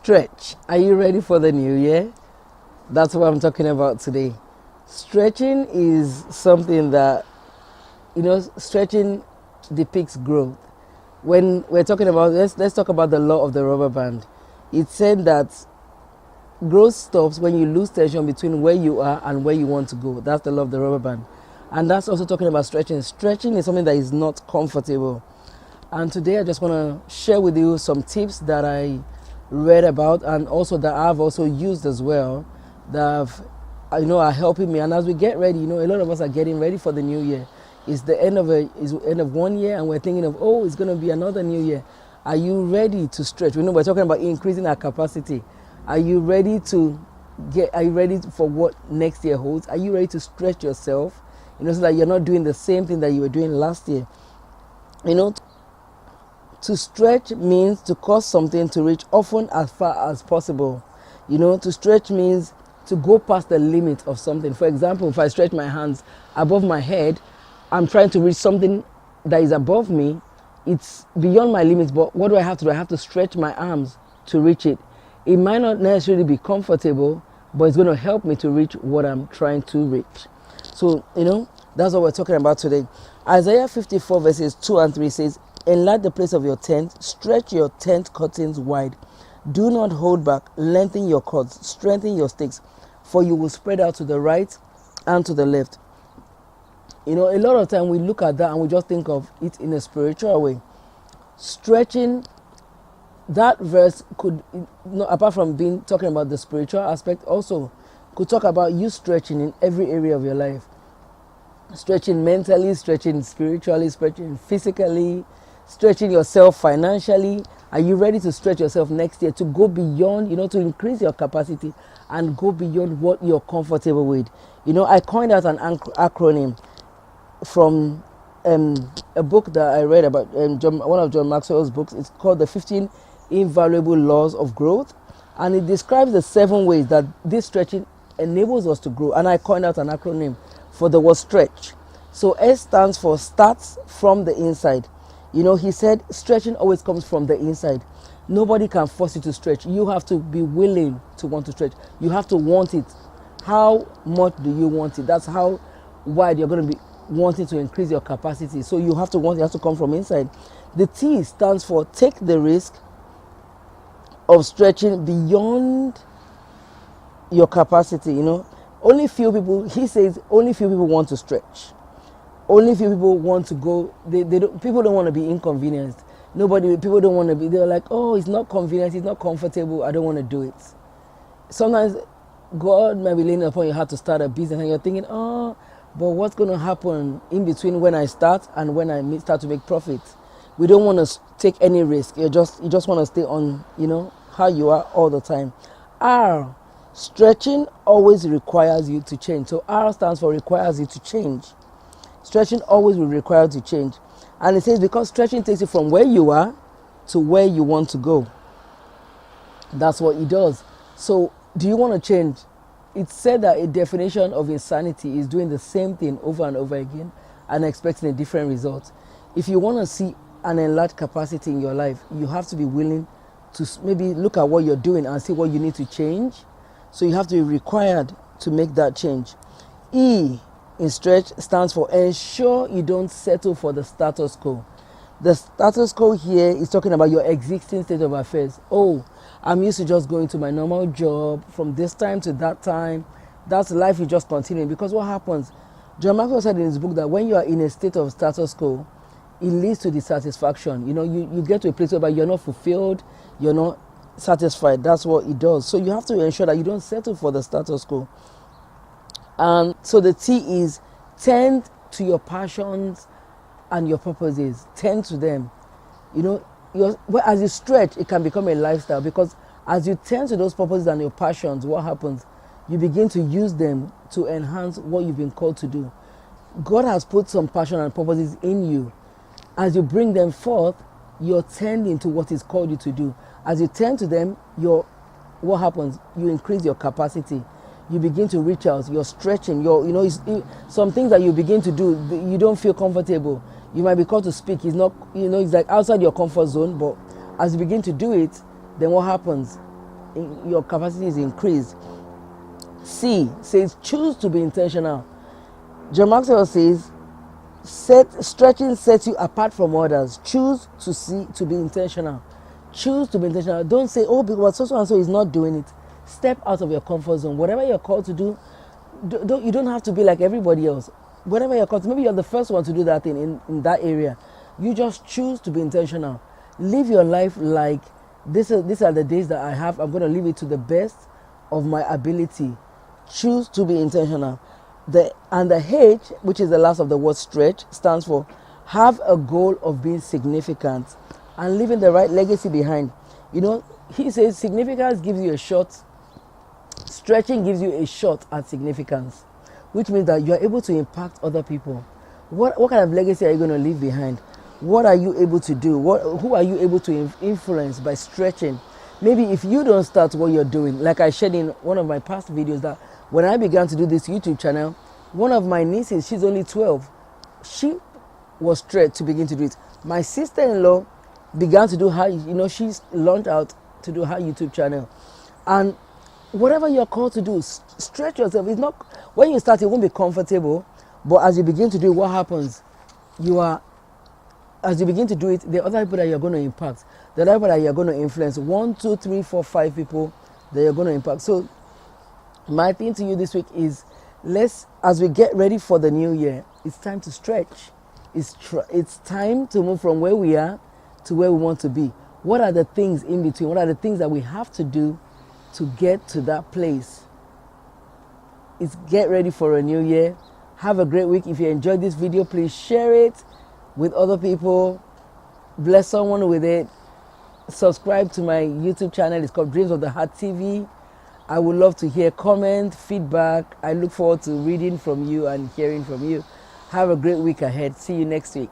Stretch. Are you ready for the new year? That's what I'm talking about today. Stretching is something that, stretching depicts growth. When we're talking about, let's talk about the law of the rubber band. It said that growth stops when you lose tension between where you are and where you want to go. That's the law of the rubber band. And that's also talking about stretching. Stretching is something that is not comfortable. And today I just want to share with you some tips that I read about and also that I've also used as well that are helping me. And as we get ready, a lot of us are getting ready for the new year. It's the end of one year and we're thinking of, it's going to be another new year. Are you ready to stretch? We're talking about increasing our capacity. Are you ready for what next year holds? Are you ready to stretch yourself? So that you're not doing the same thing that you were doing last year. To stretch means to cause something to reach often as far as possible. To stretch means to go past the limit of something. For example, if I stretch my hands above my head, I'm trying to reach something that is above me. It's beyond my limits, but what do I have to do? I have to stretch my arms to reach it. It might not necessarily be comfortable, but it's going to help me to reach what I'm trying to reach. So, that's what we're talking about today. Isaiah 54 verses 2 and 3 says, "Enlarge the place of your tent, stretch your tent curtains wide. Do not hold back, lengthen your cords, strengthen your stakes, for you will spread out to the right and to the left." A lot of time we look at that and we just think of it in a spiritual way. Stretching, that verse could, apart from talking about the spiritual aspect, also could talk about you stretching in every area of your life. Stretching mentally, stretching spiritually, stretching physically, stretching yourself financially. Are you ready to stretch yourself next year to go beyond, to increase your capacity and go beyond what you're comfortable with? I coined out an acronym from a book that I read about, one of John Maxwell's books. It's called The 15 Invaluable Laws of Growth. And it describes the 7 ways that this stretching enables us to grow. And I coined out an acronym for the word stretch. So S stands for starts from the inside. He said stretching always comes from the inside. Nobody can force you to stretch. You have to be willing to want to stretch. You have to want it. How much do you want it? That's how wide you're going to be wanting to increase your capacity. So you have to want it. It has to come from inside. The T stands for take the risk of stretching beyond your capacity. Only few people, he says, only few people want to stretch. Only few people want to go. People don't want to be inconvenienced. People don't want to be. They're like, it's not convenient, it's not comfortable. I don't want to do it. Sometimes God might be laying upon your heart to start a business, and you're thinking, but what's going to happen in between when I start and when I start to make profit? We don't want to take any risk. You just want to stay on, how you are all the time. R, stretching always requires you to change. So R stands for requires you to change. Stretching always will require you to change. And it says because stretching takes you from where you are to where you want to go. That's what it does. So do you want to change? It's said that a definition of insanity is doing the same thing over and over again and expecting a different result. If you want to see an enlarged capacity in your life, you have to be willing to maybe look at what you're doing and see what you need to change. So you have to be required to make that change. E in stretch stands for ensure you don't settle for the status quo. The status quo here is talking about your existing state of affairs. I'm used to just going to my normal job from this time to that time. That's life is just continuing. Because what happens? John Maxwell said in his book that when you are in a state of status quo, it leads to dissatisfaction. You get to a place where you're not fulfilled, you're not satisfied. That's what it does. So you have to ensure that you don't settle for the status quo. And so the T is tend to your passions and your purposes. Tend to them. As you stretch, it can become a lifestyle, because as you tend to those purposes and your passions, what happens? You begin to use them to enhance what you've been called to do. God has put some passion and purposes in you. As you bring them forth, you're tending to what He's called you to do. As you tend to them, what happens? You increase your capacity. You begin to reach out. You're stretching. Some things that you begin to do, you don't feel comfortable. You might be called to speak. It's like outside your comfort zone. But as you begin to do it, then what happens? your capacity is increased. C says choose to be intentional. John Maxwell says stretching sets you apart from others. Choose to be intentional. Choose to be intentional. Don't say, oh, because so and so is not doing it. Step out of your comfort zone. Whatever you're called to do, you don't have to be like everybody else. Whatever you're called to, maybe you're the first one to do that thing in that area. You just choose to be intentional. Live your life like these are the days that I have. I'm going to live it to the best of my ability. Choose to be intentional. The H, which is the last of the word stretch, stands for have a goal of being significant and leaving the right legacy behind. You know, he says significance gives you a shot, stretching gives you a shot at significance, which means that you are able to impact other people. What kind of legacy are you going to leave behind? What are you able to do? Who are you able to influence by stretching? Maybe if you don't start what you're doing, like I shared in one of my past videos, that when I began to do this YouTube channel, one of my nieces, she's only 12, she was stretched to begin to do it. My sister-in-law began to do her, she's launched out to do her YouTube channel. And whatever you're called to do, stretch yourself. It's not, when you start, it won't be comfortable, but as you begin to do it, what happens? As you begin to do it, the other people that you're going to impact, the other people that you're going to influence, 1, 2, 3, 4, 5 people that you're going to impact. So my thing to you this week is, as we get ready for the new year, it's time to stretch. It's time to move from where we are to where we want to be. What are the things in between? What are the things that we have to do to get to that place? It's get ready for a new year. Have a great week. If you enjoyed this video, please share it with other people. Bless someone with it. Subscribe to my YouTube channel. It's called Dreams of the Heart TV. I would love to hear comment, feedback. I look forward to reading from you and hearing from you. Have a great week ahead. See you next week.